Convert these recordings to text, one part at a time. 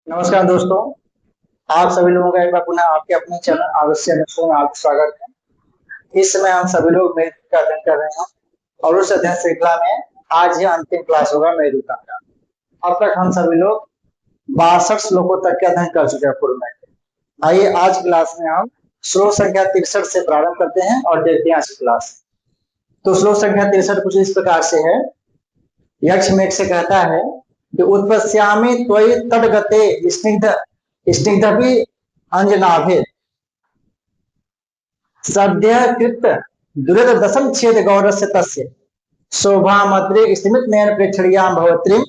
नमस्कार दोस्तों। आप सभी लोगों का एक बार पुनः आपके अपने चैनल अवश्य दोस्तों में आपका स्वागत है। इस समय हम सभी लोग मेरुत का अध्ययन कर रहे हैं और उस अध्ययन श्रृंखला में आज यह अंतिम क्लास होगा मेरुत का। अब तक हम सभी लोग 62 श्लोकों तक के अध्ययन कर चुके हैं पूर्व में। आइए आज क्लास में हम श्लोक संख्या 63 से प्रारंभ करते हैं और देखते हैं आज की क्लास। तो श्लोक संख्या 63 कुछ इस प्रकार से है। यक्ष मेघ से कहता है कि उत्पस्यामि त्वयि तटगते स्निग्धभी अंजनाभे सद्य कृत दुरित दशम छेद गौरस्य तस्य शोभामद्रे स्मित नयन प्रेक्षणीयां भवत्रीम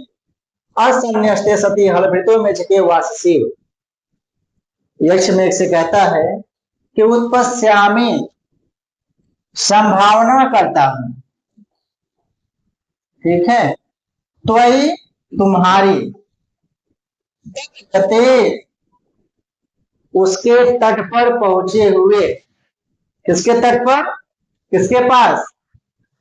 असन्यस्ते सती हलभृतो में झके वाससी। यक्ष मेघ से कहता है कि उत्पस्यामि संभावना करता हूं, ठीक है, त्वयि तुम्हारी, तटे उसके तट पर पहुंचे हुए, किसके तट पर, किसके पास,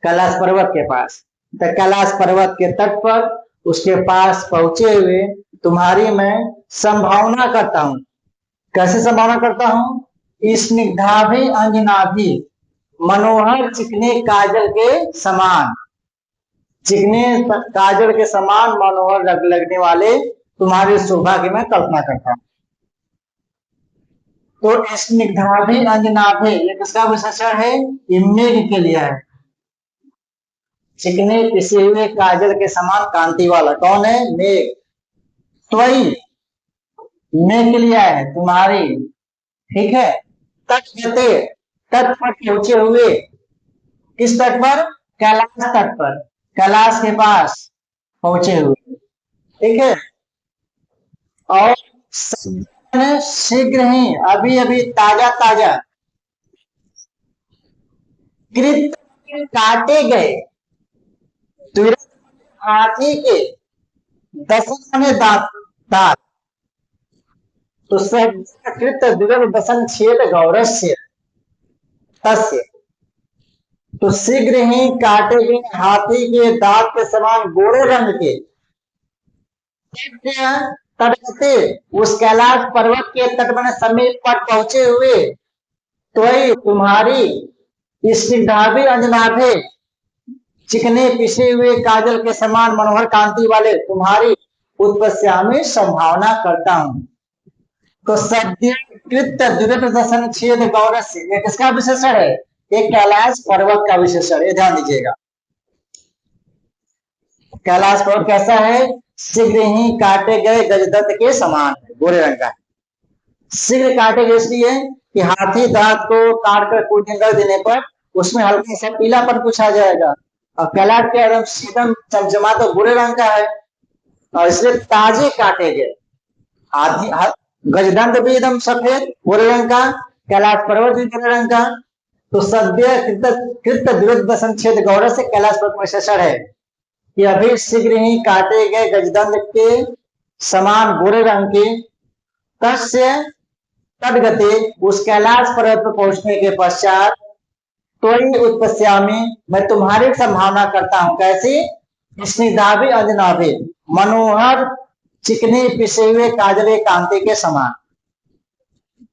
कैलाश पर्वत के पास। तो कैलाश पर्वत के तट पर उसके पास पहुंचे हुए तुम्हारी मैं संभावना करता हूं। कैसे संभावना करता हूं? स्निग्धाभि अंजनाभि मनोहर चिकने काजल के समान, चिकने काजल के समान मनोहर लगने वाले तुम्हारी शोभा की मैं कल्पना करता हूं। तो स्निग्धाभि अंजनाभि ये किसका विशेषण है? ये मेघ के लिए है। चिकने पिसे हुए काजल के समान कांति वाला कौन है? मेघ। त्वयि मेघ के लिए है तुम्हारी, ठीक है। तट गते तट पर पहुंचे हुए, किस तट पर? कैलाश तट पर, कैलाश के पास पहुंचे हुए, ठीक है। और शीघ्र ही, अभी अभी, ताजा ताजा, कृत काटे गए, तुरंत हाथी के दसन में दांत दांत, तो कृत दुर्ग दसन छेद गौरस्य तस्य, तो शीघ्र ही काटे गए हाथी के दांत के समान गोरे रंग के तटगते उस कैलाश पर्वत के तट में समीप पर पहुंचे हुए, तो तुम्हारी स्निग्धाभि अंजनाभे चिकने पिसे हुए काजल के समान मनोहर कांति वाले तुम्हारी उत्पस्यामि संभावना करता हूं। तो सद्य कृत दुरित दशन छेद गौरस्य ये किसका विशेषण है? एक कैलाश पर्वत का विशेषण है, ध्यान दीजिएगा। कैलाश पर्वत कैसा है? शीघ्र ही काटे गए गजदत्त के समान है, गोरे रंग का है। शीघ्र काटे गए इसलिए कि हाथी दांत को काट कर कुछ दिन रख देने पर उसमें हल्का सा पीलापन कुछ आ जाएगा, और कैलाश के एकदम चमचमा तो गोरे रंग का है, और इसलिए ताजे काटे गए। हाथी गजदंत भी एकदम सफेद गोरे रंग का, कैलाश पर्वत भी गोरे रंग का। तो सद्य कृत द्वित दशन छेद गौरव से कैलाश पर्वत में विशेषण है कि अभी शीघ्र ही काटे गए गजदंत के समान गोरे रंग के तस्य तटगते उस कैलाश पर्वत पर पहुंचने के पश्चात त्वयि उत्पस्यामि मैं तुम्हारी संभावना करता हूं। कैसी? स्निग्धाभि अंजनाभि मनोहर चिकने पिसे हुए काजले कांति के समान।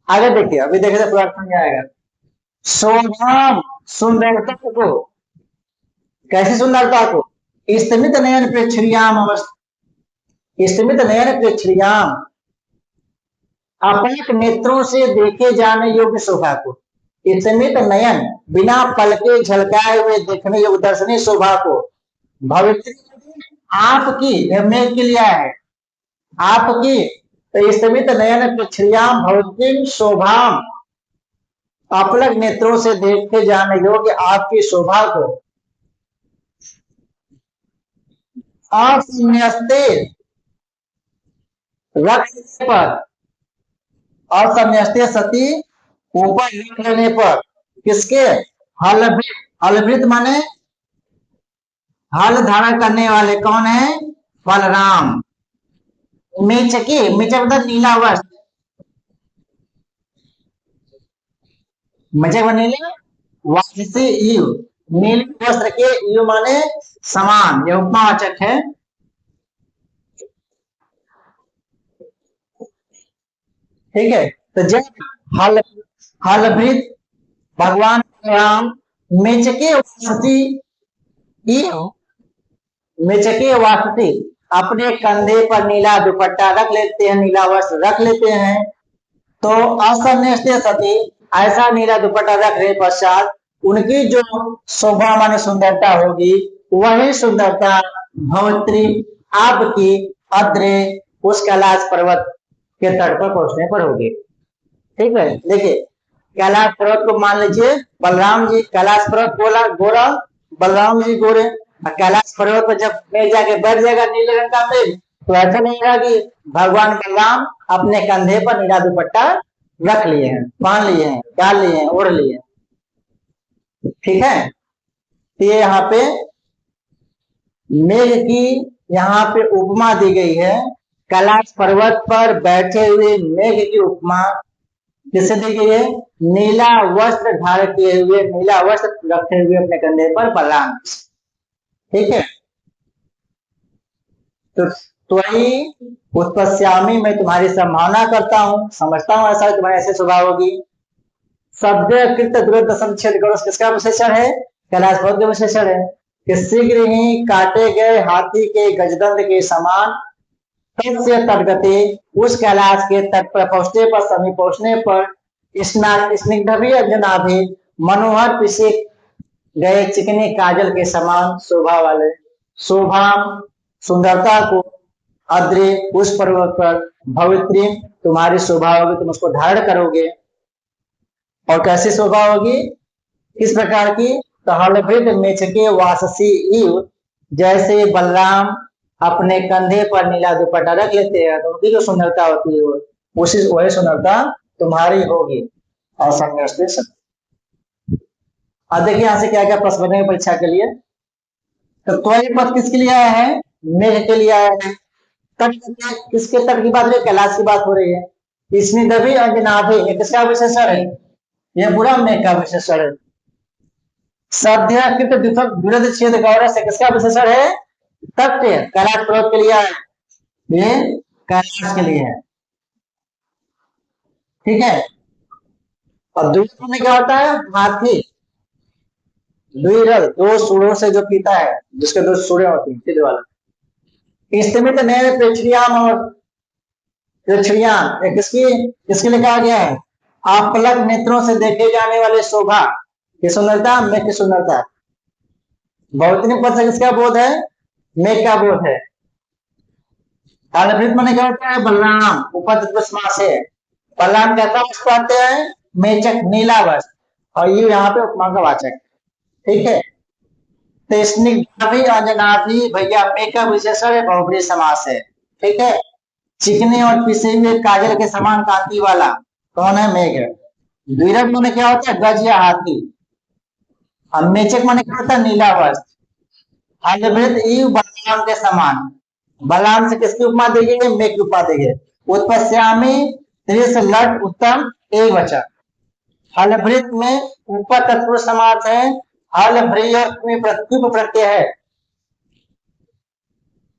आगे देखिए, अभी देखे तो पूरा समझ आएगा। शोभाम सुंदरता को, कैसी सुंदरता को? स्मित नयन प्रेक्षणीयाम स्मित नयन प्रेक्षणीयाम अपने नेत्रों से देखे जाने योग्य शोभा को, स्मित नयन बिना पलके झलकाए हुए देखने योग्य दर्शनीय शोभा को, भवित्री आपकी, मेघ के लिए है, आपकी तो स्मित नयन प्रेक्षणीयाम भवित्री शोभाम अपलक नेत्रों से देखे जाने योग्य आपकी शोभा को असन्यस्ते रख पर, असन्यस्ते सती ऊपर लिख लेने पर, किसके? हलभृत। हलभृत माने हल धारण करने वाले कौन है? बलराम। मेचके, मेचक मतलब नीला वस्त्र, मेचक नीला, वासी यु नीले वस्त्र के, यु माने समान, यह उपमावाचक है। ठीक है। तो जब हल हलभृत भगवान राम मेचके वासुकी मेचके वासुकी अपने कंधे पर नीला दुपट्टा रख लेते हैं, नीला वस्त्र रख लेते हैं। तो असन्यस्ते सती ऐसा नीला दुपट्टा रखने पश्चात उनकी जो शोभा माने सुंदरता होगी, वही सुंदरता भवत्री आपकी अद्रे उस कैलाश पर्वत के तट पर पहुंचने पर होगी। ठीक है, देखिए कैलाश पर्वत को मान लीजिए बलराम जी, कैलाश पर्वत बोला गोरा, बलराम जी गोरे। कैलाश पर्वत पर जब मेघ जाके बैठ जाएगा नीले रंग का मेघ, तो ऐसा नहीं होगा कि भगवान बलराम अपने कंधे पर नीला दुपट्टा रख लिए हैं, बांध लिए हैं, डाल लिए हैं, ओढ़ लिए हैं। ठीक है, तो ये यहाँ पे मेघ की यहाँ पे उपमा दी गई है। कैलाश पर्वत पर बैठे हुए मेघ की उपमा किससे दी गई है? नीला वस्त्र धारण किए हुए, नीला वस्त्र रखे हुए अपने कंधे पर बलराम। ठीक है, तो त्वयि उत्पस्यामी, मैं तुम्हारी संभावना करता हूँ, समझता हूँ ऐसा तुम्हारे ऐसे स्वभाव होगी। सद्य कृत दुर्द संच्छेद करो, किसका विशेषण है? कैलाश पर्वत का विशेषण है कि शीघ्र ही काटे गए हाथी के गजदंड के समान तस्य तटगति, उस कैलाश के तट पर पहुंचने पर, समीप पहुंचने पर स्निग्ध भी अंजना भी मनोहर पिसे गए चिकने काजल के समान शोभा वाले, शोभा सुंदरता को अद्रे उस पर्वत पर भवित्री तुम्हारी शोभा होगी, तुम उसको धारण करोगे। और कैसी शोभा होगी, किस प्रकार की? तो हलभृत मेचके वाससी इव, जैसे बलराम अपने कंधे पर नीला दुपट्टा रख लेते हैं तो उनकी जो सुंदरता होती है उसी वही सुंदरता तुम्हारी होगी। और अब देखिए यहाँ से क्या क्या प्रश्न बनेंगे परीक्षा के लिए। तो त्वयि पद किसके लिए आया है? मेघ के लिए आया है। तट किसके तट की बात हो रही है? कैलाश की बात हो रही है। इसमें दबी अंजनाभि, ये किसका विशेषण है? ये बुरा मेघ का विशेषण है। सद्य कृत दुर्द छेद गौरव से किसका विशेषण है? तट कैलाश पर्वत के लिए आया, ये कैलाश के लिए है। ठीक है, और द्विरथ में क्या होता है? हाथी। द्विरथ दो सूढ़ों से जो पीता है, जिसके दो सूढ़े होती है, सीधे वाला। स्थिमित नयन प्रेक्षणियाम, और प्रेक्षणियाम किसकी किसके लिए कहा गया है? आपलक नेत्रों से देखे जाने वाले शोभा की सुंदरता, मेघ की सुंदरता। भौतिक पद से किसका बोध है? मेघ का बोध है। हलभृत माने क्या होता है? बलराम। उपद से बलराम कैसा वस्त्र पहनते हैं? मेचक, नीला वस्त्र। और ये यहाँ पे उपमा का वाचक। ठीक है, तो स्निग्धाभि अंजनाभि भैया मेघ का विशेषण है, बहुब्रीहि समास है। ठीक है, चिकने और पिसे हुए काजल के समान कांति वाला कौन है? मेघ। द्विरथ माने क्या होता है? गज या हाथी। और मेचक माने क्या होता है? नीला वस्त्र। हलभृत इव बलराम के समान, बलराम से किसकी उपमा दी गई है? मेघ की उपमा दी गई। उत्पस्यामी त्रिश लट उत्तम एक वचन। हलभृत में ऊपर तत्पुरुष समास है, हल भ्रिय में प्रत्यय है।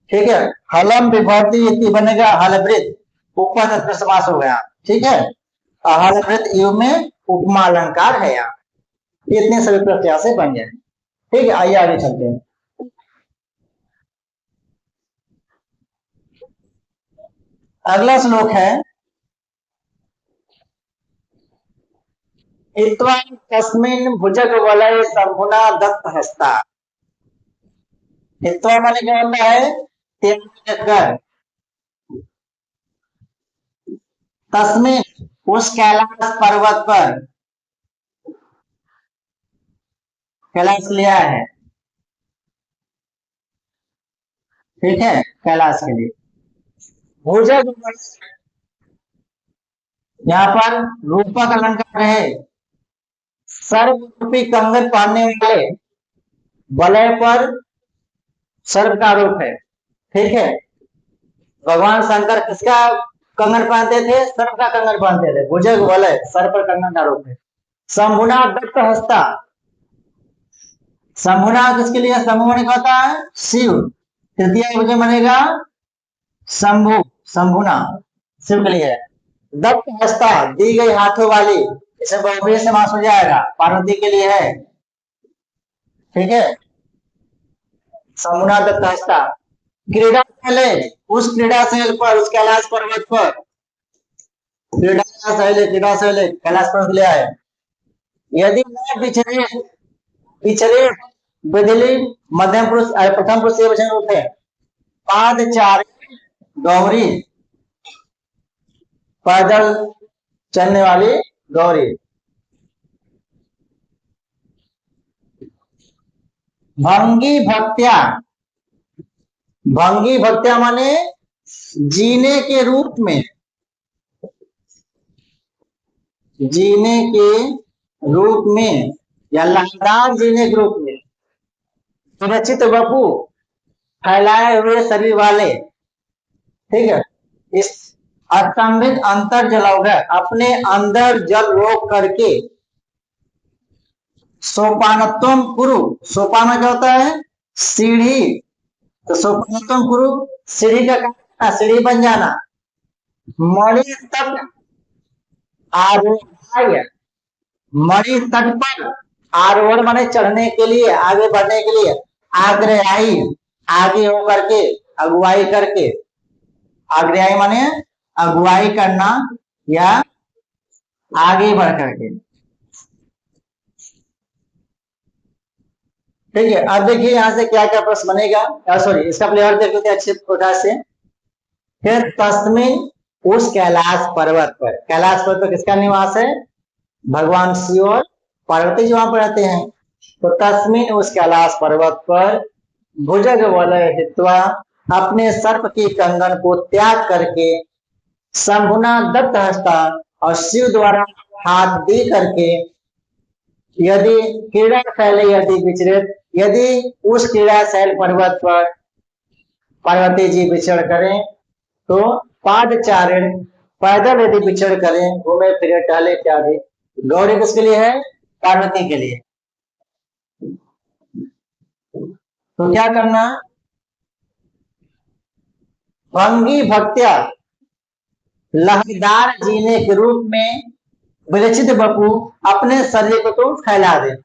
ठीक है, हलम विभूति बनेगा हलभृत, ऊपर तत्पुरुष समास हो गया। ठीक है, हलभृत युग में उपमा अलंकार है यहाँ। इतने सभी प्रत्यय से बन जाए। ठीक है, आइए आगे चलते हैं। अगला श्लोक है तस्मिन् भुजग वलय शंभुना दत्त हस्ता। इत्वा माने क्या होता है? त्याग कर। तस्मिन् उस कैलाश पर्वत पर, कैलाश लिया है। ठीक है, कैलाश के लिए भुजग, यहाँ पर रूपक अलंकार है। सर्वरूपी कंगन पहनने वाले, वलय पर सर्व का आरोप है। ठीक है, भगवान शंकर किसका कंगन पहनते थे? सर्व का कंगन पहनते थे। भुजग वलय, सर पर कंगन का आरोप है। शंभुना दत्त हस्ता, शंभुना किसके लिए? शंभु माने क्या होता है? शिव। तृतीय विजय बनेगा शंभु, शंभुना शिव के लिए है। दत्त हस्ता दी गई हाथों वाली, इसे बहुव्रीहि समास हो जाएगा, पार्वती के लिए है। ठीक है, समुना दत्त हस्ता। क्रीड़ा शैलेज, उस क्रीड़ा शैल पर, उस कैलाश पर्वत पर, क्रीड़ा शैलेज कैलाश पर्वत ले आए। यदि न बिछड़े, पिछले बिजली मध्यम पुरुष प्रथम पुरुष ये वचन रूप है। पादचारी गौरी, पैदल चलने वाली गौरी। भंगी भक्त्या, भंगी भक्त्या माने जीने के रूप में, जीने के रूप में या लहरदार जीने के रूप में। सुरक्षित वपु, फैलाए हुए शरीर वाले। ठीक है, इस अस्तंभित अंतर जलौघ, अपने अंदर जल रोक करके। सोपानत्वम कुरु, सोपान क्या होता है? सीढ़ी। तो सोपानत्वम कुरु, सीढ़ी का क्या, सीढ़ी बन जाना। मणि तट आरोहाय, मणि तट पर आरोहण माने चढ़ने के लिए, आगे बढ़ने के लिए। आग्रही, आगे होकर के, अगुवाई करके। आग्रही माने अगुवाई करना या आगे बढ़ करके। ठीक है, अब देखिए यहां से क्या क्या प्रश्न बनेगा। सॉरी, इसका प्लेयर देख लेते हैं अच्छे प्रकार से। फिर तस्मिन, उस कैलाश पर्वत पर, कैलाश पर्वत पर किसका निवास है? भगवान शिव और पार्वती जी वहां पर रहते हैं। तो तस्मिन, उस कैलाश पर्वत पर, भुजग वलय हित्वा, अपने सर्प के कंगन को त्याग करके, शंभुना दत्त हस्ता, और शिव द्वारा हाथ दे करके, यदि क्रीड़ा शैल यदि विचरित, यदि उस क्रीड़ा शैल पर्वत पर पार्वती जी विचरण करें, तो पादचारण, पैदल यदि विचरण करें, घूमे फिरे टहले इत्यादि। गौरी किसके लिए है? पार्वती के लिए। तो क्या करना? भंगी भक्त्या, लहरदार जीने के रूप में विलक्षित बपू, अपने शरीर को तो फैला दे।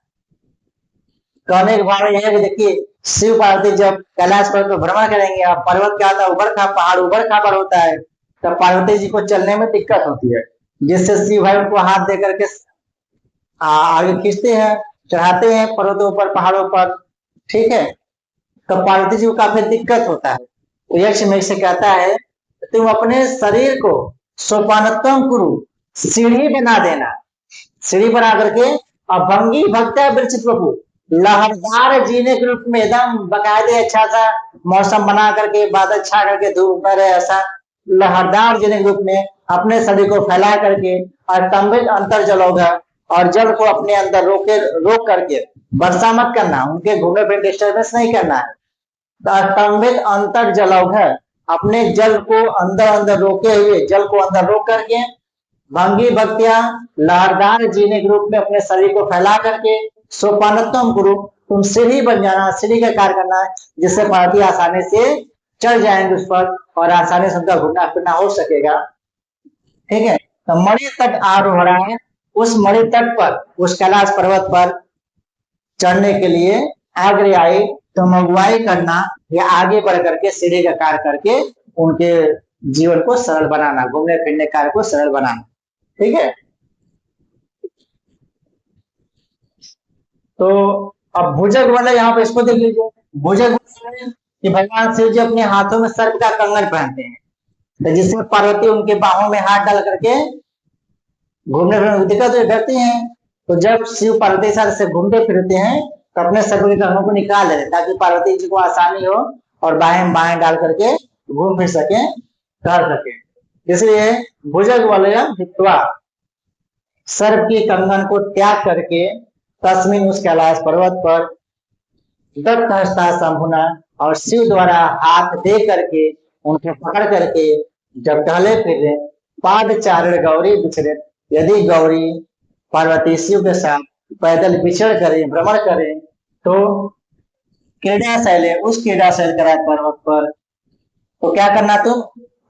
कहने के भाव यह है कि देखिए, शिव पार्वती जब कैलाश पर्वत पर भ्रमण करेंगे, अब पर्वत क्या होता है? उबड़ खा पहाड़, उबड़ खाबड़ होता है, तब पार्वती जी को चलने में दिक्कत होती है, जिससे शिव भाई उनको हाथ दे करके आगे खींचते हैं, चढ़ाते हैं पर्वतों पर, पहाड़ों पर। ठीक है, तो पार्वती जी को काफी दिक्कत होता है। तो यक्ष में से कहता है, तुम अपने शरीर को सोपानत्वम कुरु, सीढ़ी बना देना, सीढ़ी बना करके। और भंगी भक्त्या विलक्षित बपू, लहरदार जीने के रूप में, एकदम बकायदे अच्छा सा मौसम बना करके, बादल छा करके, धूप पर ऐसा लहरदार जीने के रूप में अपने शरीर को फैला करके, और स्तंभित अंतर जलौघ, और जल को अपने अंदर रोक करके, वर्षा मत करना, उनके घूमने फिरने डिस्टर्बेंस नहीं करना है। स्तंभित अंतर जलौघ, अपने जल को अंदर अंदर रोके हुए, जल को अंदर रोक करके, भंगी भक्तियां, लहरदार जीने के रूप में अपने शरीर को फैला करके, सोपानत्वम गुरु, तुम सीढ़ी बन जाना, सीढ़ी का कार्य करना है, जिससे पार्वती आसानी से चढ़ जाएंगे उस पर, और आसानी से उनका घूमना फिरना हो सकेगा। ठीक है, तो मणि तट आरोहण, उस मणि तट पर, उस कैलाश पर्वत पर चढ़ने के लिए आग्रह आई, तुम अगुवाई करना या आगे बढ़ करके सीढ़ी का कार्य करके उनके जीवन को सरल बनाना, घूमने फिरने कार्य को सरल बनाना। ठीक है, तो अब भुजग वाला यहाँ पे इसको देख लीजिए। भुजग कि भगवान शिव जी अपने हाथों में सर्प का कंगन पहनते हैं, तो जिससे पार्वती उनके बाहों में हाथ डाल करके घूमने फिरने की दिक्कत करती हैं। तो जब शिव पार्वती साथ से घूमते फिरते हैं, तो अपने सर्प के कंगनों को निकाल देते, ताकि पार्वती जी को आसानी हो और बाएं डाल करके घूम फिर सके, टहल सके। इसलिए भुजग वलय हित्वा, सर्प की कंगन को त्याग करके, तस्मिन, उस कैलाश पर्वत पर, दत्त हस्ता शंभुना, और शिव द्वारा हाथ दे करके, उनको पकड़ करके जब टहले फिरे, पादचारण गौरी विचरित, यदि गौरी पार्वती शिव के साथ पैदल विचरण करें, भ्रमण करें, तो क्रीड़ा शैल, उस क्रीड़ा शैल करा पर्वत पर, तो क्या करना तुम?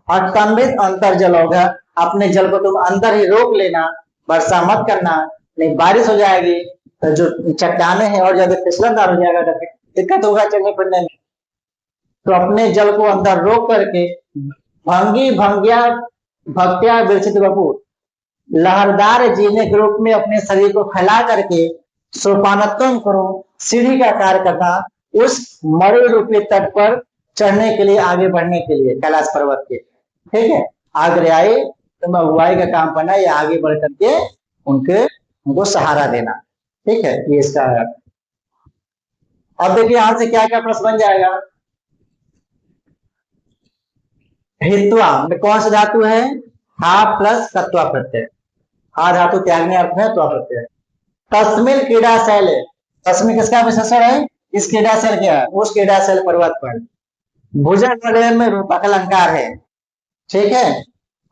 अस्तंभित अंतर जलौघ, अपने जल को तुम अंदर ही रोक लेना, वर्षा मत करना, नहीं बारिश हो जाएगी तो जो चट्टाने हैं और ज्यादा फिसलनदार हो जाएगा, दिक्कत होगा चलने फिरने में। तो अपने जल को अंदर रोक करके भंगी भंगिया भक्त्या विरचित वपु, लहरदार जीने के रूप में अपने शरीर को फैला करके सोपानत्म करो, सीढ़ी का कार्य करना उस मरे रूपी तट पर चढ़ने के लिए, आगे बढ़ने के लिए कैलाश पर्वत के। ठीक है, आगे आए तो मैं अगुवाई का काम करना या आगे बढ़ करके उनको सहारा देना। ठीक है, ये इसका है। अब देखिए यहां से क्या क्या प्रश्न बन जाएगा। हित्वा में कौन सा धातु है? हा प्लस तत्वा प्रत्यय, हा धातु त्यागने अर्थ में त्वा प्रत्यय। तस्मिन क्रीड़ा शैल, तस्मिन किसका विशेषण है? इस क्रीड़ा शैल क्या है? उस क्रीड़ा शैल पर्वत पर। भुजंग वलय में रूपक अलंकार है। ठीक है,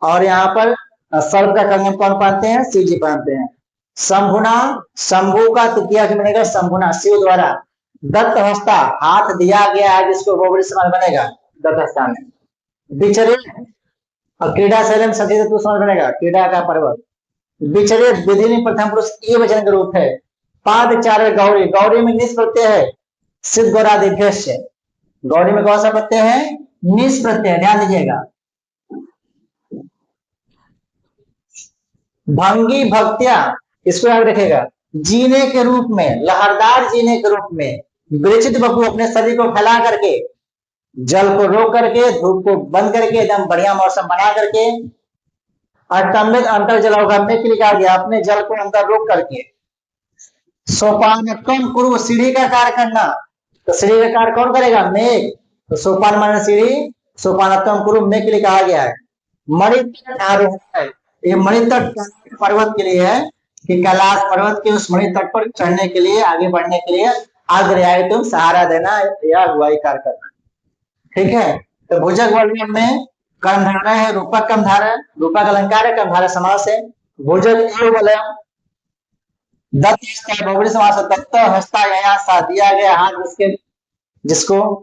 और यहाँ पर सर्व का कंगन कौन पहनते हैं? शिव जी पहनते हैं। शंभुना, शंभु का तृतीया से बनेगा शंभुना, शिव द्वारा। दत्त हस्ता, हाथ दिया गया है जिसको वो समाज बनेगा दत्त हस्ता में। बिचरे और क्रीड़ा शैल में सती तत्व समाज बनेगा क्रीड़ा का पर्वत। बिचरे विधि प्रथम पुरुष ये वचन का रूप है। पाद चार गौरी, गौरी में निस प्रत्यय है, सिद्ध गौरादिभ्य। गौरी में कौन सा प्रत्यय है? निस प्रत्यय, ध्यान दीजिएगा। भंगी भक्त्या, इसको याद रखेगा, जीने के रूप में, लहरदार जीने के रूप में। विरचित वपु, अपने शरीर को फैला करके, जल को रोक करके, धूप को बंद करके, एकदम बढ़िया मौसम बना करके। अटमित अंतर जलावगम्य के लिए कहा गया, अपने जल को अंदर रोक करके। सोपान कम कुरु, सीढ़ी का कार्य करना, तो सीढ़ी का कार्य कौन करेगा? मेघ। तो सोपान माने सीढ़ी, सोपानत्म कुरु मेघ के लिए कहा गया है। मणितट आरोहण है, ये मणितट पर्वत के लिए है कि कैलाश पर्वत के उस मणितट पर चढ़ने के लिए, आगे बढ़ने के लिए आग्रह तुम सहारा देना या अगुवाई कार्य करना। ठीक है, तो भुजग वर्ग में कर्मधारा है, रूपक कर्मधारा, रूपक अलंकार है, कर्मधारा समास है। भुजग एवं वलय, दत्त हस्ता बहुवचन समास, दत्त हस्ता यहाँ सा दिया गया हाथ जिसके, जिसको।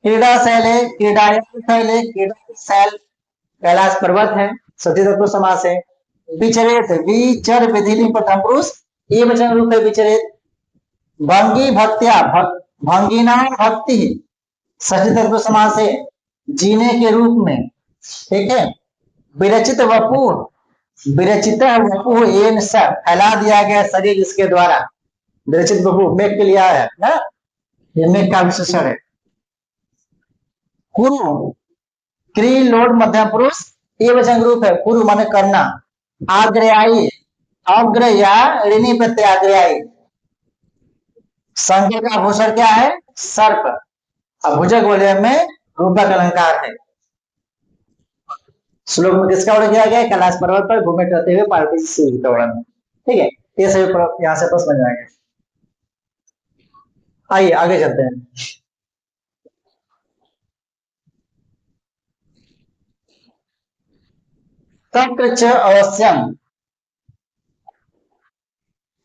क्रीड़ा शैल है, क्रीड़ा शैल है, क्रीड़ा शैल कैलाश पर्वत है, सती तत्व समास है। विचरित, विचर विधि प्रथम पुरुष ये वचन रूप है विचरित। भंगी भक्त्या, भंगिना भक्ति सती तत्व समास है, जीने के रूप में। ठीक है, विरचित वपु, विरचित वपु एन स, फैला दिया गया शरीर जिसके द्वारा। विरचित वपु मेघ के लिए आया है ना, ये मेघ का विशेषण है। कुरु, क्री लोड मध्यम पुरुष ये वचन रूप है, कुरु माने करना। आग्रयाई, अग्र या ऋणी प्रत्यय आग्रयाई। संज्ञा का भूषण क्या है? सर्प। अब भुजग वलय में रूपक अलंकार है। श्लोक में किसका वर्णन किया गया? कैलाश पर्वत पर घूमे करते हुए पार्वती शिव जी का वर्णन। ठीक है, ये सभी यहाँ से प्रश्न बन जाएंगे। आइए आगे चलते हैं। तत्र च अवश्यम,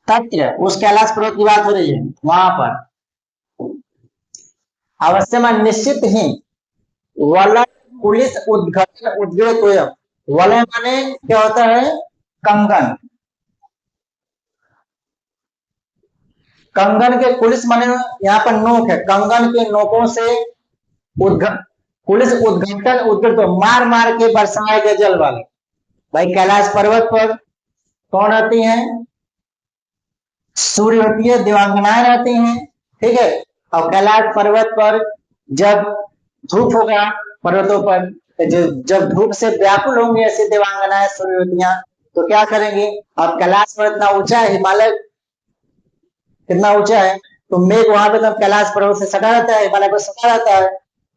तत्र उस कैलाश पर्वत की बात हो रही है, वहां पर अवश्यम निश्चित ही। वलय पुलिस उद्घटन उद्योग, वलय माने क्या होता है? कंगन। कंगन के पुलिस माने यहाँ पर नोक है, कंगन के नोकों से पुलिस उद्घटन उद्गत, मार मार के बरसाए गए जल वाले। भाई कैलाश पर्वत पर कौन रहती हैं? सूर्य होती है, देवांगनाएं रहती हैं। ठीक है, और कैलाश पर्वत पर जब धूप होगा पर्वतों पर, जब धूप से व्याकुल होंगे ऐसे देवांगनाएं सूर्यवतियां, तो क्या करेंगे? अब कैलाश पर्वत इतना ऊंचा है, हिमालय कितना ऊंचा है, तो मेघ वहां पे तब कैलाश पर्वत से सटा रहता है, हिमालय पर सटा रहता है।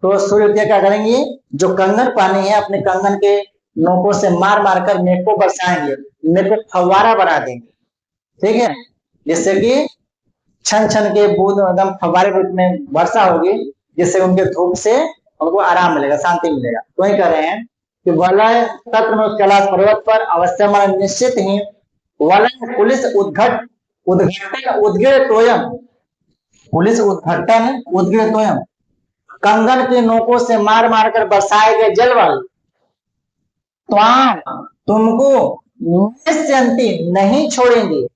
तो सूर्यवतियां क्या करेंगी? जो कंगन पानी है अपने कंगन के नोकों से मार मार कर मेघ को बरसाएंगे, मेघ को फव्वारा बना देंगे। ठीक है, जिससे कि छन छन के बूंद एकदम फव्वारे रूप में वर्षा होगी, जिससे उनके धूप से उनको आराम मिलेगा, शांति मिलेगा। तो वही कह रहे हैं कि वलय तत्र में कैलाश पर्वत पर अवश्य मन निश्चित ही। वलय पुलिस उद्घट उद्घटन उद्गिरतोयम, पुलिस उद्घटन उद्गिरतोयम, कंगन के नोकों से मार मार कर बरसाए गए जल वाले। त्वाम तुमको निश्चयंती नहीं छोड़ेंगे।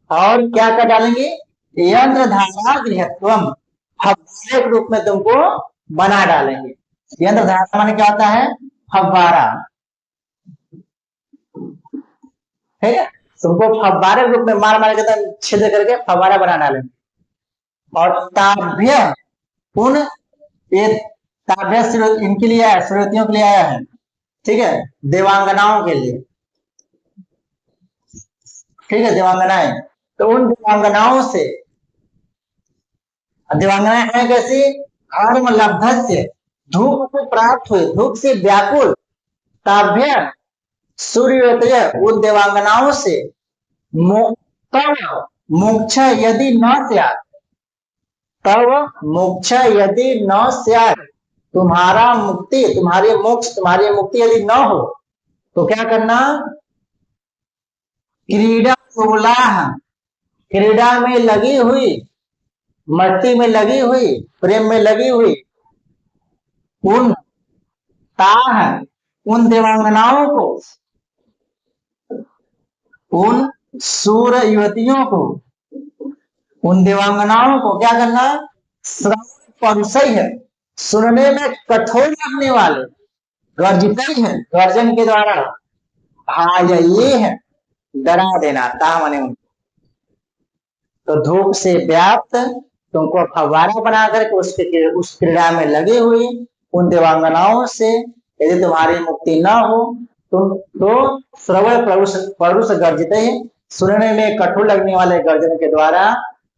और क्या कर डालेंगे? यंत्र धारा गृहत्वम फव्वारे के रूप में तुमको बना डालेंगे। यंत्र धारा माने क्या होता है? फव्वारा। ठीक है, तुमको फव्वारे के रूप में मार मार के छिद्र करके फव्वारा बना डालेंगे। और ताभ्य उन ये ताभ्य इनके लिए आया, श्रोतियों के लिए आया है। ठीक है, देवांगनाओं के लिए। ठीक है, देवांगनाएं, तो उन देवांगनाओं से, देवांगनाएं है कैसी? धर्म लब्धस्य धूप को प्राप्त हुए, धूप से व्याकुल, ताभ्य सूर्य उन देवांगनाओं से मोक्ष यदि न स्यात्, तब मोक्ष यदि न स्यात्, तुम्हारा मुक्ति, तुम्हारी मोक्ष, तुम्हारी मुक्ति यदि न हो तो क्या करना? क्रीड़ा सोलाह, क्रीड़ा में लगी हुई, मस्ती में लगी हुई, प्रेम में लगी हुई उन ताह, उन देवांगनाओं को, उन सूर युवतियों को, उन देवांगनाओं को क्या करना? श्रवण है, सुनने में कठोर लगने वाले, गर्जित है, गर्जन के द्वारा, भाय ये है, डरा देना, ता माने तो धूप से व्याप्त तुमको फव्वारा बना करके उसके उस क्रीड़ा में लगी हुई उन देवांगनाओं से यदि तुम्हारी मुक्ति न हो तुम तो श्रवण परुष गर्जित है, सुनने में कठोर लगने वाले गर्जन के द्वारा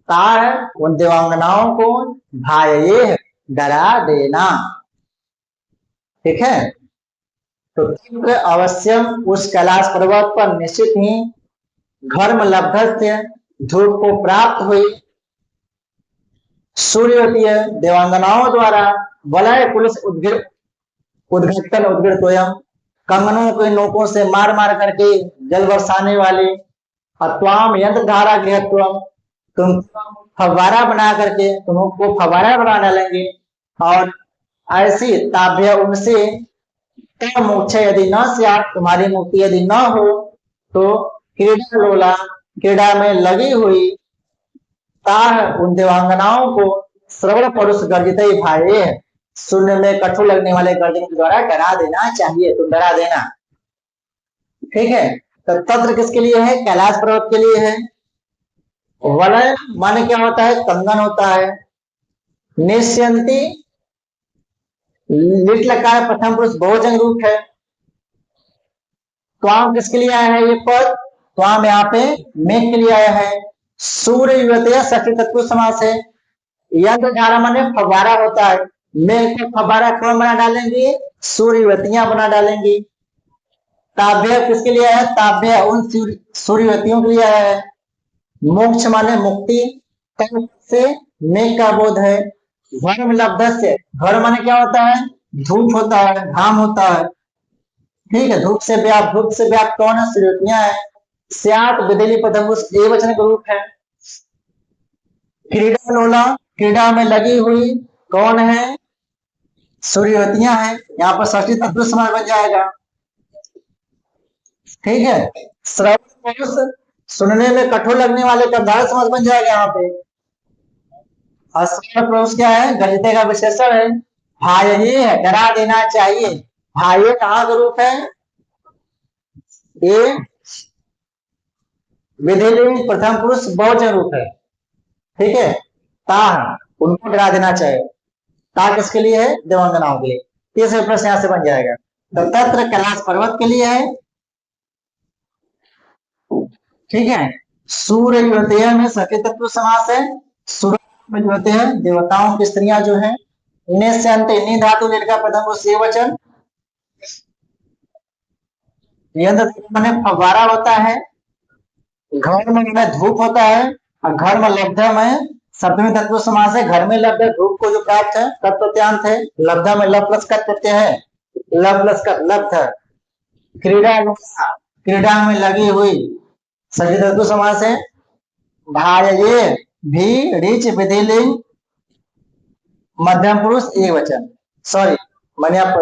तार उन देवांगनाओं को भाये डरा देना। ठीक है, तो तीव्र अवश्यम उस कैलाश पर्वत पर निश्चित ही घर्म लब्धस्य धूप को प्राप्त हुई सूर्योदय देवांगनाओं द्वारा वलय पुलिस उद्घटन उद्गृतोयम कंगनों के नोकों से मार मार करके जल बरसाने वाले, अत्वाम यंत्र धारा गृहत्वम तुम फव्वारा बना करके तुमको फव्वारा बना डालेंगे। और ऐसी ताभ्य उनसे मोक्ष यदि न स्यात्, तुम्हारी मुक्ति यदि न हो तो क्रीड़ा लोला, क्रीड़ा में लगी हुई ताह उन देवांगनाओं को श्रवण परुष गर्जित भाई, सुनने में कठोर लगने वाले गर्जन के द्वारा डरा देना चाहिए, तुम डरा देना। ठीक है, तो तंत्र किसके लिए है? कैलाश पर्वत के लिए है। वलय माने क्या होता है? कंगन होता है। निश्यंती लिट लकार प्रथम पुरुष बहुवचन रूप है। त्वाम किसके लिए आया है ये पद? त्वाम यहाँ पे मेघ के लिए आया है। सूर्य युवतिया षष्ठी तत्पुरुष समास है। यंत्र धारा माने फव्वारा होता है। मेघ को फव्वारा कौन बना डालेंगे? सूर्य युवतियां बना डालेंगी। ताभ्य किसके लिए आया है? ताभ्य उन सूर्य युवतियों के लिए आया है। मोक्ष माने मुक्ति, तन से मेघ का बोध है। घर्म लब्धस्य, घर्म माने क्या होता है? धूप होता है, घाम होता है। ठीक है, धूप से व्याप्त, धूप से व्याप्त कौन है? सूर्योतियां है। स्यात् विधिली प्रथम ए वचन का रूप है। क्रीड़ा लोला, क्रीड़ा में लगी हुई कौन है? सूर्योतियां है। यहाँ पर षष्ठी तत्पुरुष समास बन जाएगा। ठीक है, श्रवण पुरुष सुनने में कठोर लगने वाले का धारा समास बन जाएगा यहाँ पे। और श्रवण पुरुष क्या है? गर्जित का विशेषण है। भाय ये है, डरा देना चाहिए। भाई कहाँ का रूप है? ये विधिलिंग प्रथम पुरुष बहुवचन रूप है। ठीक है, ताह उनको डरा देना चाहिए। ताह किसके लिए है? देवांगनाओं के लिए। तीसरे प्रश्न यहां से बन जाएगा। तो तत्र कैलाश पर्वत के लिए है। ठीक है, सूर्य युवतिया में सखी तत्व समास है। सूर्य युवती है देवताओं की स्त्रियां जो है। निश्चयंत नी धातु का प्रथम पुरुष वचन। यंत्र माने फव्वारा होता है। घर में धूप होता है। और घर में लब्ध में सप्तमी तत्व समास है। घर में लब्ध धूप को जो प्राप्त है तत्वत्यांत है। लब्ध में लब प्लस कर देते हैं, लब प्लस कर लब्ध। क्रीड़ा, क्रीड़ा में लगी हुई सभी तत्व समास है। भाये भी रीच विधिलिंग मध्यम पुरुष एक वचन। सॉरी मैंने आप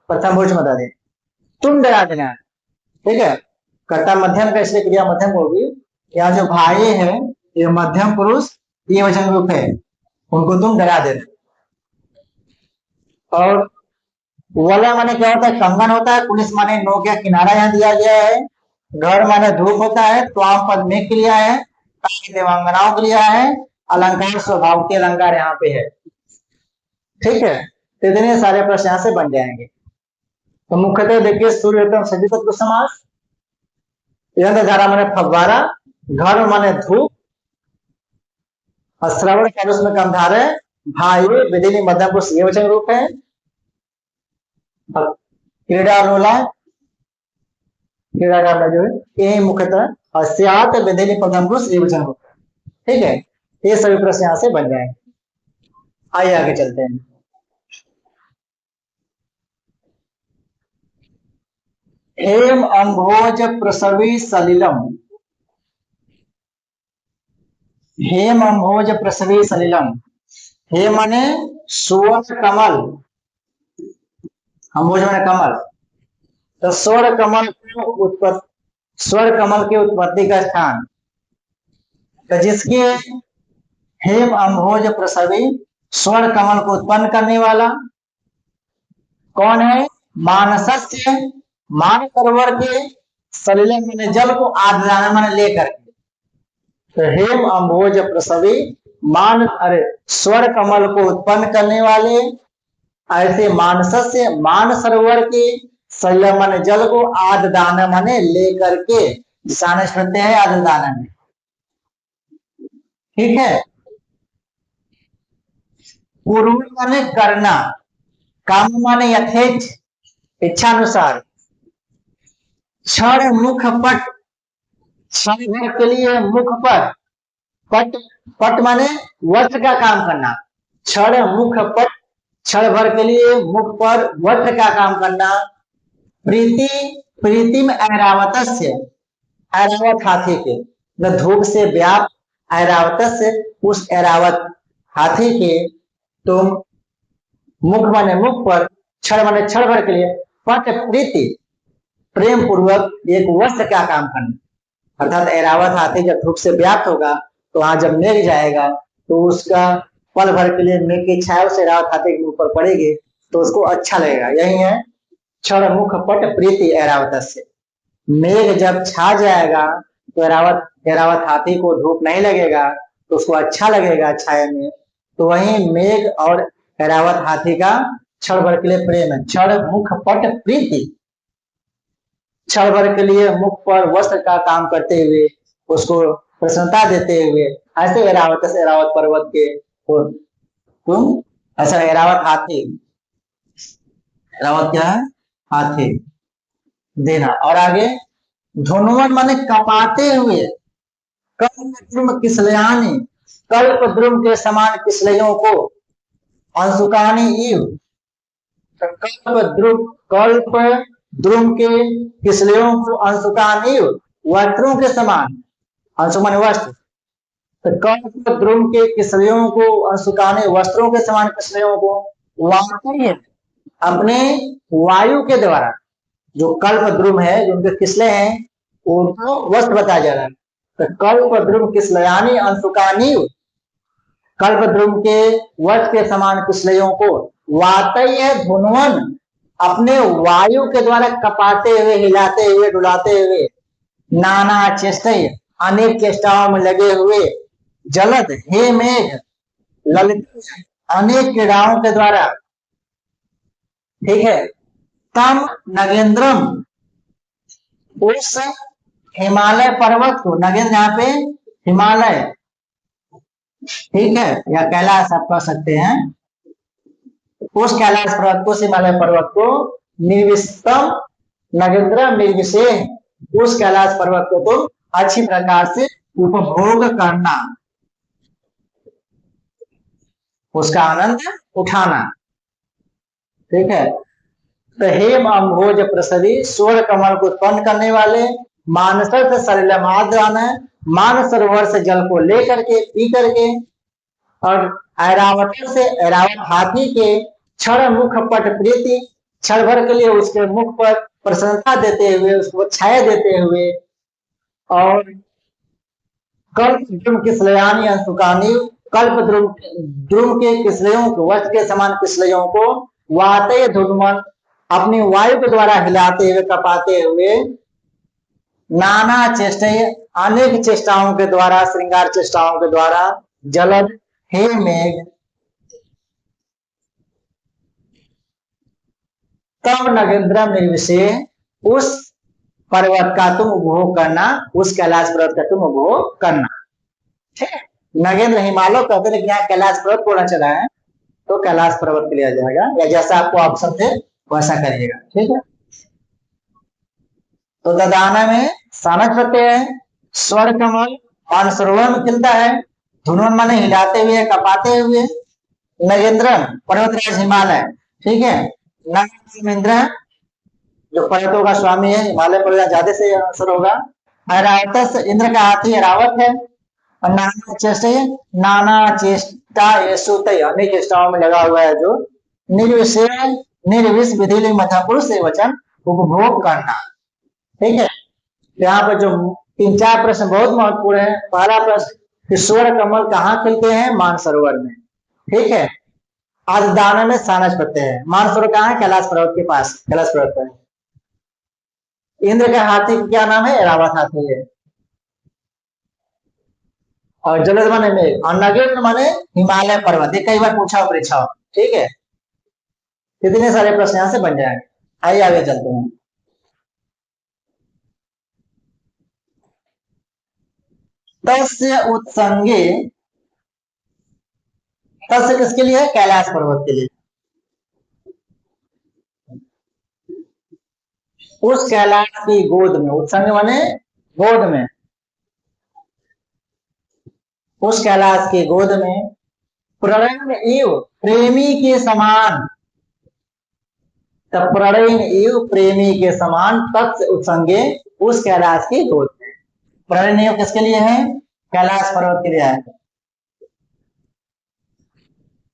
प्रथम भोज बता दे, तुम डरा देना, ठीक है। कर्ता मध्यम का इसलिए क्रिया मध्यम होगी, यहाँ जो भाई है ये मध्यम पुरुष ये वचन रूप है, उनको तुम डरा दे। और वलय माने क्या होता है, कंगन होता है, पुलिस माने नोक या किनारा यहाँ दिया गया है, घर माने धूप होता है, त्वाम पद में क्रिया है, देवांगनाओं के लिए है, अलंकार स्वभाव के अलंकार यहाँ पे है, ठीक है। तो इतने सारे प्रश्न यहाँ से बन जाएंगे। तो मुख्यतः देखिए सूर्योत्तम सजी तत्व समास, धारा माने फव्वारा, घर माने धूप, श्रवण का उसमें कमधार है, भाई विधिनी मध्यम पुरुष ये वचन रूप है, क्रीड़ा रोला क्रीड़ा का जो है ये मुख्यतः अस्यात विधिनी मध्यम पुरुष ये वचन रूप, ठीक है। ये सभी प्रश्न यहाँ से बन जाएंगे। आइए आगे चलते हैं। हेम अम्भोज प्रसवी सलिलम, हेम अम्भोज प्रसवी सलिलम, हे माने स्वर्ण कमल, अम्भोज माने कमल, तो स्वर्ण कमल को उत्पत्ति, स्वर्ण कमल के उत्पत्ति का स्थान, तो जिसके हेम अम्भोज प्रसवी स्वर्ण कमल को उत्पन्न करने वाला कौन है, मानसस्य, मान सरोवर के सलिलम माने जल को आर्द्राना माने लेकर के, तो हेम अम्भोज प्रसवी मान अरे स्वर्ण कमल को उत्पन्न करने वाले ऐसे मानसस्य मान सरोवर के सलिलम माने जल को आद्रदाना माने लेकर के, दिशाने सुनते हैं आद्रदाना में, ठीक है। पूर्व माने करना, काम माने यथेच इच्छा अनुसार, क्षण मुख पट, क्षण भर के लिए मुख पर, पट पट माने वस्त्र का काम करना, क्षण मुख पट क्षण भर के लिए मुख पर वस्त्र का काम करना, प्रीति प्रीतिम ऐरावतस्य, ऐरावत हाथी के, न धूप से व्याप्त ऐरावतस्य उस ऐरावत हाथी के तुम मुख माने मुख पर, क्षण माने क्षण भर के लिए, पट प्रीति प्रेम पूर्वक एक वस्त्र का काम करना, अर्थात ऐरावत हाथी जब धूप से व्याप्त होगा तो वहां जब मेघ जाएगा तो उसका पल भर के लिए मेघ की छाया उस ऐरावत हाथी के ऊपर पड़ेगी तो उसको अच्छा लगेगा, यही है क्षण मुख पट प्रीति ऐरावत से। मेघ जब छा जाएगा तो ऐरावत हाथी को धूप नहीं लगेगा तो उसको अच्छा लगेगा छाया में, तो वही मेघ और ऐरावत हाथी का क्षण भर के लिए प्रेम है। क्षण मुख पट प्रीति, क्षण भर के लिए मुख पर वस्त्र का काम करते हुए उसको प्रसन्नता देते हुए, ऐसे ऐरावत से ऐरावत पर्वत के तुम ऐसा ऐरावत हाथी, ऐरावत क्या है हाथी देना। और आगे धुनवन माने कपाते हुए, कल्प किसलयानी, कल्प द्रुम के समान किसलयों को, अंशुकानी इव, कल्प द्रुम के किसलयों को अंशुकानी वस्त्रों के समान, अंशु माने वस्त्र, तो कल्प द्रुम के किसलयों को अंशुकाने वस्त्रों के समान किसलयों को वाकई अपने वायु के द्वारा, जो कल्प द्रुम है जो उनके किसले हैं उनको वस्त्र बताया जा रहा है, तो कल्प द्रुम किसलयानी अंशुकानी, कल्प द्रुम के वस्त्र के समान किसलयों को वातई है धुनवन अपने वायु के द्वारा कपाते हुए हिलाते हुए डुलाते हुए, नाना चेष्ट अनेक चेष्टाओं में लगे हुए, जलद हे मेघ ललित अनेक क्रीड़ाओं के द्वारा, ठीक है। तम नगेंद्रम उस हिमालय पर्वत को, नगेंद्र यहाँ पे हिमालय, ठीक है, या कैलाश आप कह सकते हैं, उस कैलाश पर्वत को हिमालय पर्वत को निर्विस्तम नगेंद्र निर्विशे, उस कैलाश पर्वत को तुम अच्छी प्रकार से उपभोग करना, उसका आनंद उठाना, ठीक है। तो हेम अम्भोज प्रसवी स्वर्ण कमल को उत्पन्न करने वाले, मानसर से सलिलमाद्रान, मान सरोवर से जल को लेकर के पी करके, और ऐरावत से ऐरावत हाथी के क्षण मुख पट प्रीति, क्षण भर के लिए उसके मुख पर प्रसन्नता देते हुए, उसको छाया देते हुए, और कल्प द्रुम किसलयानी अंशुकानी, कल्प द्रुम के किसलयों को, वज्र के समान किसलयों को वाते धुनमन, अपनी वायु के द्वारा हिलाते हुए, कपाते हुए, नाना चेष्टा, अनेक चेष्टाओं के द्वारा, श्रृंगार चेष्टाओं के द्वारा, जलद हे मेघ, तब नगेंद्रम निर्विशेष, उस पर्वत का तुम उपभोग करना, उस कैलाश पर्वत का तुम उपभोग करना। ठीक है, नगेंद्र हिमालय कहते हैं कि यहाँ कैलाश पर्वत को न चला है तो कैलाश पर्वत के लिए आ जाएगा, या जैसा आपको ऑप्शन थे वैसा करिएगा। ठीक है, तो ददाना में सानस प्रत्यय है, स्वर कमल और सरोवर में खिलता है, धुनवन माने हिलाते हुए, कपाते हुए, नगेंद्र पर्वतराज हिमालय। ठीक है, नगेंद्र जो पर्वतों का स्वामी है, हिमालय पर्वत ज्यादा से असर होगा। ऐरावत इंद्र का हाथी ऐरावत है, और नाना चेष्टा, नाना चेष्टा येषुते, अनेक चेष्टाओं में लगा हुआ है, जो निर्विशेष निर्विष विधि मथापुरुष से वचन उपभोग करना। ठीक है, यहाँ पर जो 3-4 प्रश्न बहुत महत्वपूर्ण है। पहला प्रश्न, ईश्वर कमल कहाँ खिलते हैं? मानसरोवर में। ठीक है, आज दाना में सानस प्रत्यय है। मानसरोवर कहाँ है? कैलाश पर्वत के पास, कैलाश पर्वत पर। इंद्र का हाथी क्या नाम है? ऐरावत हाथी है। और जलद माने मेघ, और नगेंद्र माने हिमालय पर्वत। ये कई बार पूछा परीक्षा। ठीक है, कितने सारे प्रश्न यहाँ से बन जाएंगे। आइए आगे चलते हैं। तस्य उत्संगे, तस्य किसके लिए है? कैलाश पर्वत के लिए। उस कैलाश की गोद में, उत्संग माने गोद में, उस कैलाश की गोद में, प्रणयन इव प्रेमी के समान, तब प्रणयन इव प्रेमी के समान, तत्स्य उत्संगे, उस कैलाश की गोद में। प्रणयन इव किसके लिए है? कैलाश पर्वत के लिए है।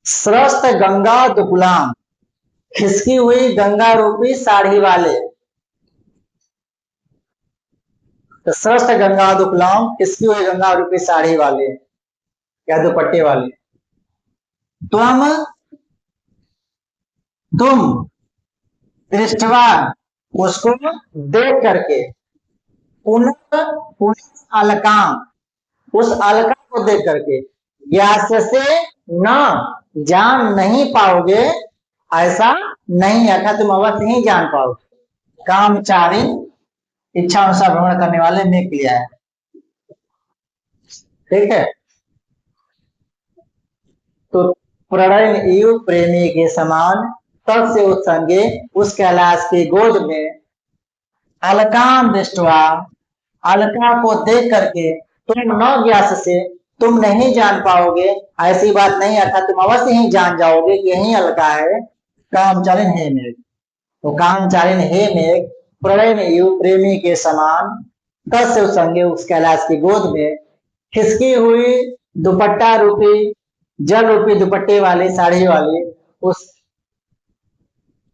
स्रस्त गंगा दुकुलाम, खिसकी हुई गंगा रूपी साड़ी वाले, तो स्रस्त गंगा दुकुलाम, खिसकी हुई गंगा रूपी साड़ी वाले या दुपट्टे वाले। तुम दृष्टवा, उसको देख करके, पुनः अलकाम, उस अलका को देख करके, ज्ञास से न जान नहीं पाओगे, ऐसा नहीं है, तुम अवश्य ही जान पाओगे। कामचारी, इच्छा अनुसार भ्रमण करने वाले में क्रिया है। ठीक है, तो प्रणय इव प्रेमी के समान, तब से उत्संगे, उस कैलाश की गोद में, अलकाम दृष्टवा, अलका को देख करके, तुम न ज्ञास से, तुम नहीं जान पाओगे, ऐसी बात नहीं, अर्थात तुम अवश्य ही जान जाओगे कि यही अलका है। कामचारिन हे मेघ, तो कामचारिन हे मेघ, प्रणय में यु प्रेमी के समान, तस्य उत्संगे, उस कैलाश की गोद में, खिसकी हुई दुपट्टा रूपी, जल रूपी दुपट्टे वाली, साड़ी वाली, उस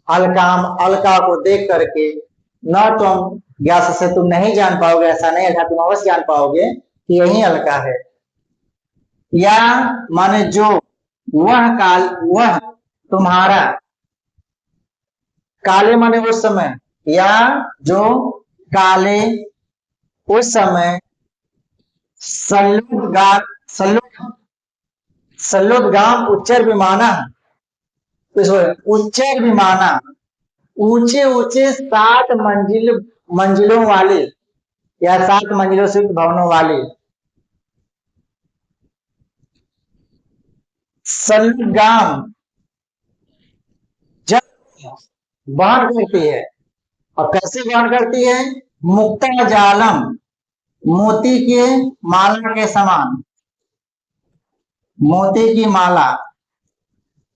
अलकाम, अलका को देख करके, न तुम ज्ञास से, तुम नहीं जान पाओगे, ऐसा नहीं, अर्थात तुम अवश्य जान पाओगे कि यही अलका है। या माने जो, वह काल, वह तुम्हारा, काले माने उस समय, या जो काले उस समय, सल्लुदगाम उच्चर विमाना, उच्चर विमाना, ऊंचे ऊंचे 7 मंजिलों वाले, या 7 मंजिलों से भवनों वाले, सल्लुदगाम जब वहन करती है, और कैसे वहन करती है? मुक्ता जालम, मोती के माला के समान, मोती की माला।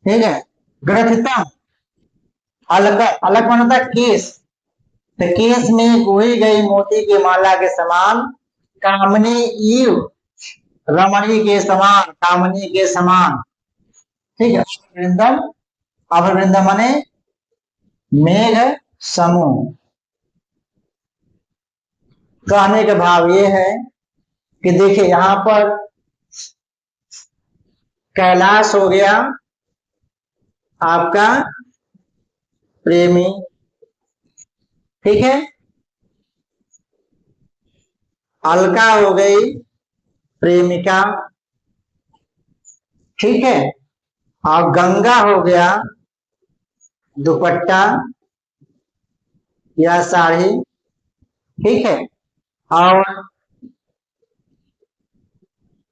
ठीक है, ग्रथितम, अलग अलग बनता केस, तो केस में गोई गई मोती की माला के समान, कामनी इव, रमणी के समान, कामनी के समान। ठीक है, वृंदम, अभवृंदम माने मेघ समूह। कहने का भाव ये है कि देखिए यहां पर कैलाश हो गया आपका प्रेमी, ठीक है, अलका हो गई प्रेमिका, ठीक है, और गंगा हो गया दुपट्टा या साड़ी, ठीक है, और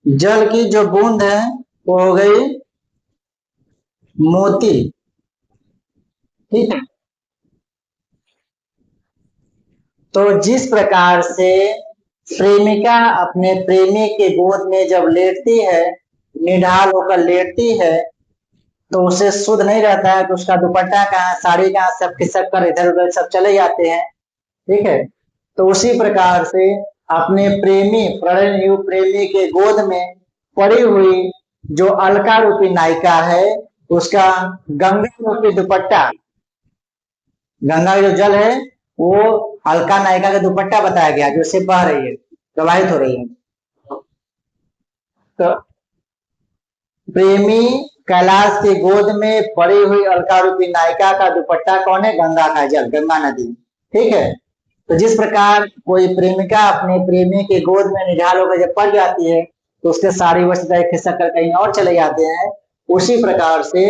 जल की जो बूंद है वो हो गई मोती, ठीक है। तो जिस प्रकार से प्रेमिका अपने प्रेमी के गोद में जब लेटती है, निढाल होकर लेटती है, तो उसे शुद्ध नहीं रहता है कि उसका दुपट्टा कहाँ, साड़ी कहाँ, सब खिसक कर इधर उधर सब चले जाते हैं, ठीक है। तो उसी प्रकार से अपने प्रेमी, प्रणयु प्रेमी के गोद में पड़ी हुई जो अलका रूपी नायिका है, उसका गंगा रूपी दुपट्टा, गंगा का जो जल है वो अलका नायिका का दुपट्टा बताया गया, जो उससे बह रही है, प्रवाहित हो रही है। तो प्रेमी कैलाश के गोद में पड़ी हुई अलका रूपी नायिका का दुपट्टा कौन है? गंगा का जल, गंगा नदी, ठीक है। तो जिस प्रकार कोई प्रेमिका अपने प्रेमी के गोद में निढाल होकर जब पड़ जाती है तो उसके साड़ी वस्त्र खिसक कर कहीं और चले जाते हैं, उसी प्रकार से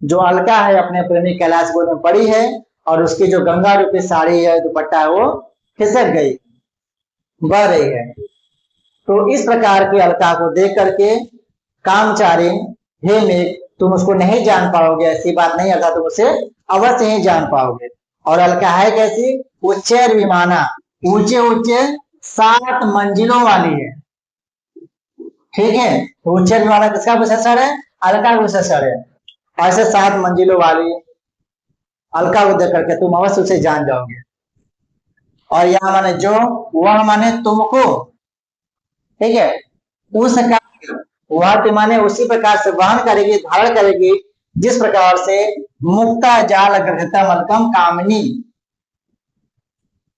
जो अलका है अपने प्रेमी कैलाश गोद में पड़ी है और उसकी जो गंगा रूपी साड़ी है, दुपट्टा है, वो खिसक गई, बह रही है। तो इस प्रकार की अलका को देख करके कामचारी, हे मेघ, तुम उसको नहीं जान पाओगे, ऐसी बात नहीं, अर्थात तुम उसे अवश्य ही जान पाओगे। और अलका है कैसी? उच्चैर विमाना, ऊंचे ऊंचे 7 मंजिलों वाली है, ठीक है। तो उच्चैर विमाना किसका विशेषण है? अलका का विशेषण है। ऐसे 7 मंजिलों वाली अलका को देख करके तुम अवश्य उसे जान जाओगे। और यह माने जो, वह माने तुमको, ठीक है, उसका, वह माने उसी प्रकार से वहन करेगी, धारण करेगी, जिस प्रकार से मुक्ता जाल ग्रहता मलकम कामनी,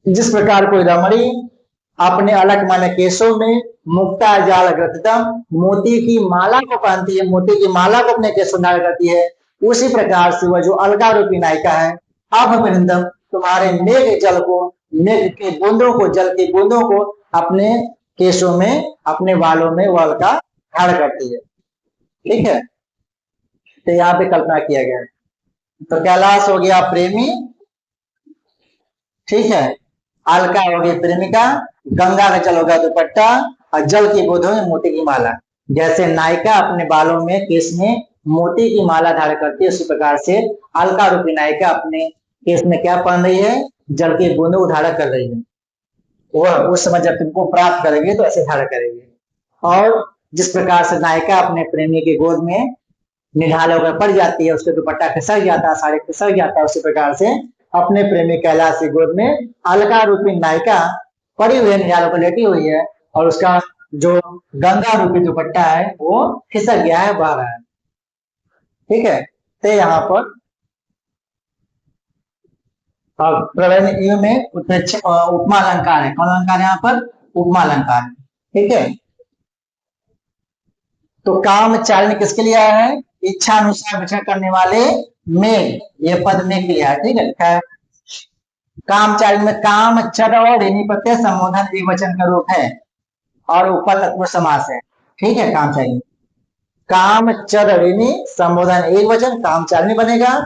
जिस प्रकार कोई रमणी अपने अलग माने केशों में मुक्ता जाल ग्रथितम, मोती की माला को पहनती है, मोती की माला को अपने केशों धारण करती है, उसी प्रकार से वह जो अलका रूपी नायिका है, अब वृंदम, तुम्हारे मेघ जल को, मेघ के बूंदों को, जल की बूंदों को अपने केशों में, अपने बालों में वह अलका धारण करती है, ठीक है। तो यहाँ पे कल्पना किया गया है। तो कैलाश हो गया प्रेमी, ठीक है, अलका हो गई प्रेमिका, गंगा का जल हो गया दुपट्टा, और जल की बूंद में मोती की माला। जैसे नायिका अपने बालों में, केस में मोती की माला धारण करती है, उसी प्रकार से अलका रूपी नायिका अपने केस में क्या पहन रही है? जल की बूंदों को धारण कर रही है। वह उस समय जब तुमको प्राप्त करेगी तो ऐसे धारण करेगी। और जिस प्रकार से नायिका अपने प्रेमी के गोद में निढाल होकर पड़ जाती है, उसके दुपट्टा खिसक जाता है, साड़ी खिसक जाता है, उसी प्रकार से अपने प्रेमी कैलाश की गोद में अलका रूपी नायिका पड़ी हुई है, निढाल होकर लेटी हुई है, और उसका जो गंगा रूपी दुपट्टा है वो खिसक गया है, बह रहा है, ठीक है। तो यहाँ पर प्रलय में उपमा अलंकार है। कौन अलंकार है यहाँ पर? उपमा अलंकार है, ठीक है। तो काम चालन किसके लिए आया है? इच्छा अनुसार विचरण करने वाले मेघ, ये पद में के लिए है, ठीक है। काम चालन में काम, चर और ऋणी प्रत्यय संबोधन द्विवचन का रूप है और ऊपर तत्पुरुष समास है, ठीक है। काम चालन, काम चर ऋणी संबोधन एक वचन, काम चालनी बनेगा।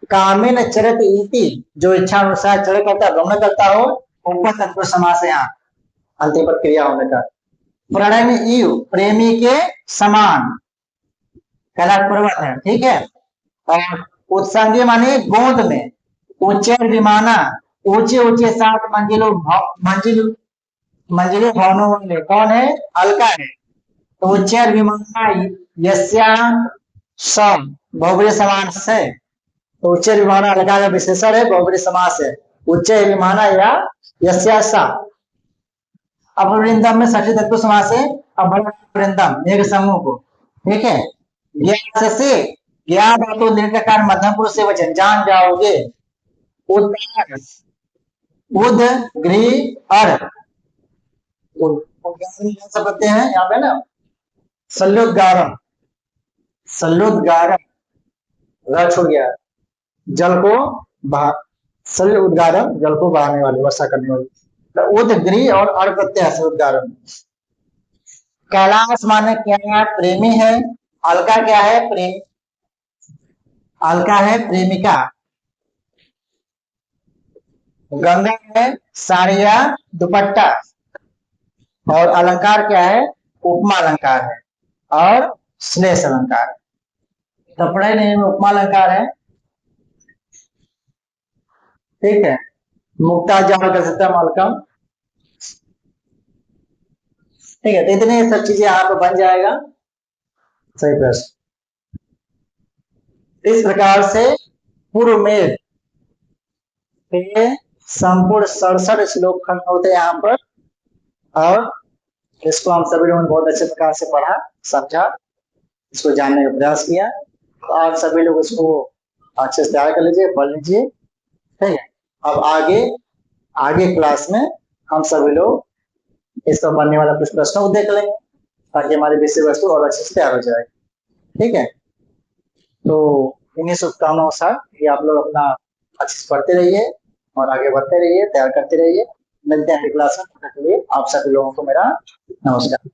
कामेन चरत इति, जो इच्छा अनुसार चर करता, भ्रमण करता हो, ऊपर तत्पुरुष समास है यहाँ, अंतिम पद क्रिया होने का। प्रणय में इव, प्रेमी के समान, कैलाश पर्वत है, ठीक है। और उत्संगी माने गोद में, उच्चैर विमाना, ऊंचे ऊंचे 7 मंजिलों मंजिलों भवनों वाले, कौन है? अलका है। तो उच्चैर विमाना यस्या सम, बहुब्रीहि समास है। तो उच्चैर विमाना अलका का विशेषण है, बहुब्रीहि समास है। उच्चैर विमाना या यस्या सा। अपवृंदम में षष्ठी तत्पुरुष समास है, अपवृंदम मेघ समूह को, ठीक है। ज्ञान से ज्ञान धातु निर्णयकार मध्यम पुरुष से वचन, जान जाओगे, उद्गार, उद गृह अर, उद्गार कौन सा प्रत्यय है यहाँ पे ना, शल्योद्गारम, शल्योद्गारम, र छूट गया, जल को बहा, शल्य उद्गारम, जल को बहाने वाली, वर्षा करने वाली। तो उद गृह और अर प्रत्यय से उद्गारम। कैलाश माने क्या है, प्रेमी है। अलका क्या है, प्रेम, अलका है प्रेमिका। गंगा है साड़िया दुपट्टा। और अलंकार क्या है, उपमा अलंकार है और श्लेष अलंकार। कपड़े नहीं में उपमा अलंकार है, ठीक है। मुक्ता जाल गजतम अलकम, ठीक है। तो इतने सब चीजें यहाँ पे बन जाएगा सही प्रश्न। इस प्रकार से पूर्व में संपूर्ण 67 श्लोक खंड होते हैं यहाँ पर, और इसको हम सभी लोगों ने बहुत अच्छे प्रकार से पढ़ा, समझा, इसको जानने का प्रयास किया। तो आप सभी लोग इसको अच्छे से तैयार कर लीजिए, पढ़ लीजिए, ठीक है। अब आगे आगे क्लास में हम सभी लोग इसका बनने वाला कुछ प्रश्नों को देख लेंगे, ताकि हमारी विषय वस्तु और अच्छे से तैयार हो जाए, ठीक है। तो इन्हीं शुभकामनाओं के साथ कि आप लोग अपना अच्छे से पढ़ते रहिए और आगे बढ़ते रहिए, तैयार करते रहिए। मिलते हैं अगली क्लास में, तब तक के लिए आप सभी लोगों को मेरा नमस्कार।